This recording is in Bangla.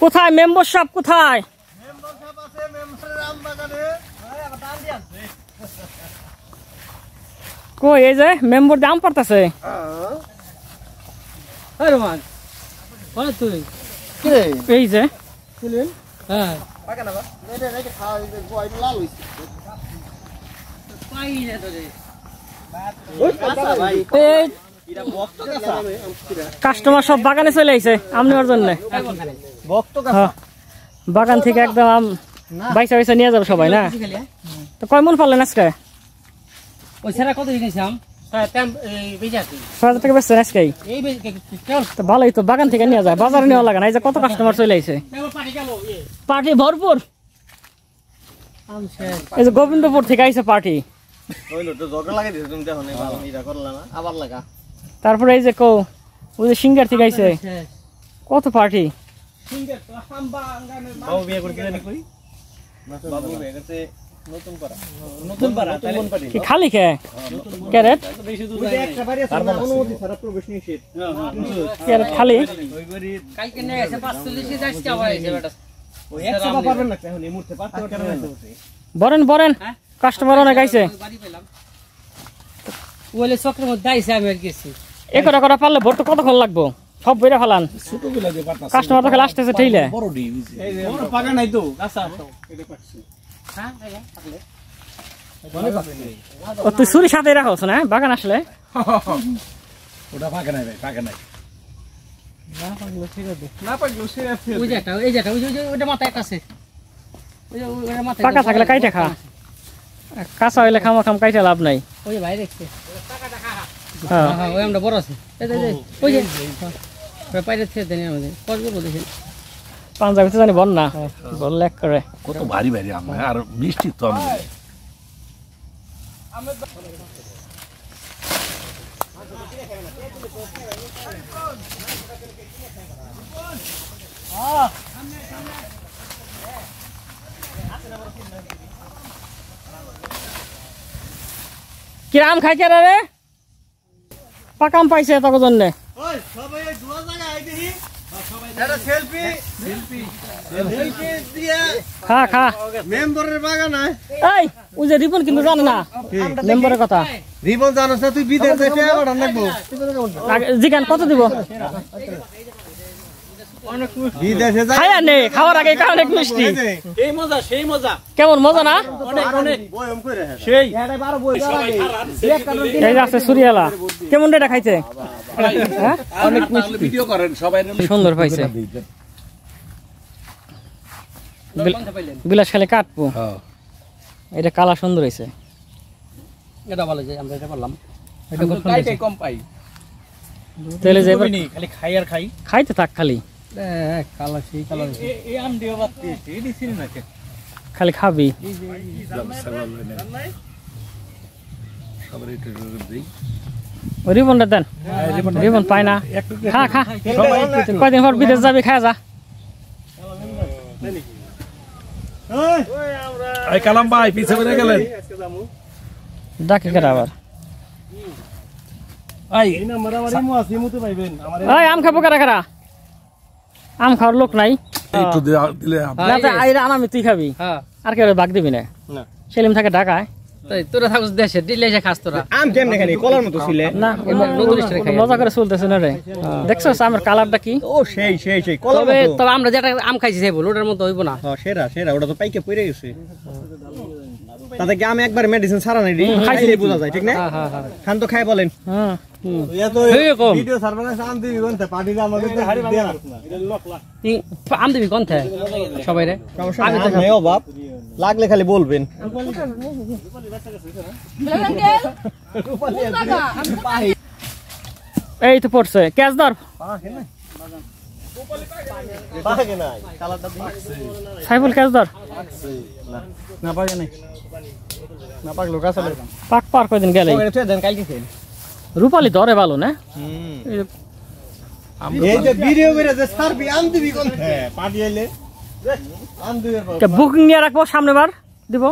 কোথায় মেম্বারশিপ কোথায়? মেম্বারশিপ আছে মেম্বারের আম বাগানে। আবার দাম দি আছে। কই এই যে মেম্বার দাম পড়তাছে। এই রোমান বল তুই কি রে এই যে ছিলেন? হ্যাঁ বাগান আবার এটা নাকি খাওয়া এই বই লাল হইছে। পাই না তো রে ওই কাঁচা ভাই। এই এরা বক্ত কাঁচা। কাস্টমার সব বাগানে চলে আইছে আম নেওয়ার জন্য। বক্ত কাঁচা। বাগান থেকে একদম আম বাইসা বাইসা নিয়ে যাবে সবাই না? তো কয় মন পারলেন আজকে? ওই সারা কত দিয়েছিলাম তেম এই বেজাতি ৬০০০ টাকা বেচছেন আজকে? এই কেমন তো ভালোই তো, বাগান থেকে নিয়ে যায়, বাজারে নেওয়া লাগে না। এই যে কত কাস্টমার চলে আইছে, পাটি গেল পার্টি ভরপুর। আম শেষ এই যে গোবিন্দপুর থেকে আইছে পার্টি। হইলো তো জগ লাগাই দিছ তুমি দেখো না ভালো এটা করলা না আবার লাগা। তারপরে এই যে কো ওই যে সিঙ্গার থেকে আইছে, শেষ কত পার্টি। সিঙ্গার তো হাম্বা আঙ্গানে বাবু বিয়ে করে কিনে করি বাবু বিয়ে করতে নতুন পাড়া তাইলে মন পাটি কি খালি কে ক্যারেট? বেশি দূর যায় একটা বাড়ি আছে না অনুমতি ছাড়া প্রবেশ নিষেধ। ক্যারেট খালি ওই গরি কালকে নিয়ে এসে 45 যাচ্ছে আবার এসে বেটা ওই 100 টাকা পারবেন না এখন এই মুহূর্তে পারতে পারবেন না। বরেন বরেন, কাস্টমার অনেক আইছে। বাড়ি পেলাম ওলে চক্রের মধ্যে আইছে আমি আর গেছি এ কটা কটা পারলে ভরতে কতক্ষণ লাগবো? সব বইরা ফেলান, কাস্টমার তো খালি আসতেছে ঠেইলে। এই যে বড় পাকা নাই তো কাঁচা এটা পাচ্ছি। হ্যাঁ থাকলে ও তুই ছুরি সাথে রাখছ না বাগান আসলে? ওটা ফাঁকে নাই ভাই, ফাঁকে নাই। না পাগলো ছেড়ে আছে। ওই যেটা ওই যেটা ওই যে ওইটা মাথায় একটা আছে ওই যে ওইটা মাথায় পাকা থাকলে কাইটা খা, কাঁচা হইলে খামা খাম কাইটা লাভ নাই। ওই যে ভাই দেখছে হ্যাঁ হ্যাঁ ওই আমরা বড় আছে এই যে ওই যে পাইরে ছেড়ে দেন আমাদের করবো বলেছেন পাঞ্জাবিতে জানি বল না, বললে এক করে। কত ভারী ভারী আম ভাই, আর মিষ্টি তো আম। কি আম খাই কে রে? পাকা আম পাইছে তোর জন্য। ওই সবাই এই দুয়া জায়গা আই দেখি এটা সেলফি দিয়া খা খা। মেম্বারের বাগান আয়। এই ওই যে রিপন কিন্তু জানে না মেম্বারের কথা। রিবন জানোস না তুই বিদেশ যেতে আবার রাখবো জিগান কত দিব? বিদেশে যাই খাই নে, খাওয়ার আগে কারণ এক মিষ্টি। এই মজা সেই মজা কেমন মজা না? অনেক অনেক বয়ম করে সেই এই যে আছে সুরিয়ালা, কেমন রেটা খাইছে? হ্যাঁ অনেক মিষ্টি। ভিডিও করেন সবাই, সুন্দর পাইছে। বিলাস খালি কাটবো, এটা কালা সুন্দর হয়েছে। এটা ভালো যে আমরা এটা বললাম এটা খুব সুন্দর হয়েছে। কম পাই তাহলে যে এবার খালি খাই আর খাই খাইতে থাক, খালি কালার সেই কালার এই আম দিও বাতি এই দিছিস না কে খালি খাবি। সবাই একটু দিই। রিবনটা দেন, রিবন পাই না। খা খা, কয়দিন পর বিদেশ যাবি, খায় যা। এই কালাম ভাই পিছে বেরে গেলেন। ডাকে কেন আবার? এই এই নাম্বার আমার ইমো আছে ইমোতে পাইবেন আমার এই আম খাবো কারা কারা? আম খাওয়ার লোক নাই? একটু দিলে না তো আইরা আনামি তুই খাবি, হ্যাঁ আর কেউ ভাগ দিবি না। না সেলিম থাকে ঢাকায়। তাই তোরা থাকস দেশে দিলে এসে খাস তোরা আম কেমনে খালি কলার মতো ছিলে না নতুন স্টাইলে খাই। মজা করে চলতেছে না রে। দেখছো আমের কালারটা কি? ও সেই সেই সেই কলার তবে মতো তবে আমরা যেটা আম খাইছি সেই বল ওটার মতো হইব না হ্যাঁ সেরা সেরা ওটা তো পাইকে পড়ে গেছে তাতে কি আমি একবার মেডিসিন সারা নাই রে খাইলেই বোঝা যায় ঠিক না হ্যাঁ হ্যাঁ খান তো খাই বলেন হ্যাঁ ভিডিও সার্ভারে আম দিবি কোনটা পার্টি আমাদের তো দেয়া না এটা লকলা আম দিবি কোন থেকে সবাই রে সমস্যা নাই ও বাপ লাগলে খালি বলবেন এই তো পড়ছে ক্যাচ ধর। পাকে নাই কালারটা দি সাইফুল ক্যাচ ধর। না পাকে নাই না পাক লোক আসলে পাক পার কয়দিন গেলে ওরে তো দেন কালকে খেল রূপালি ধরে ভালো না? এই যে ভিডিও করে যে সার্ভি আম দিবি কোন পার্টি আইলে আম দিবে বুকিং নিয়ে রাখবো, সামনে বার দিব।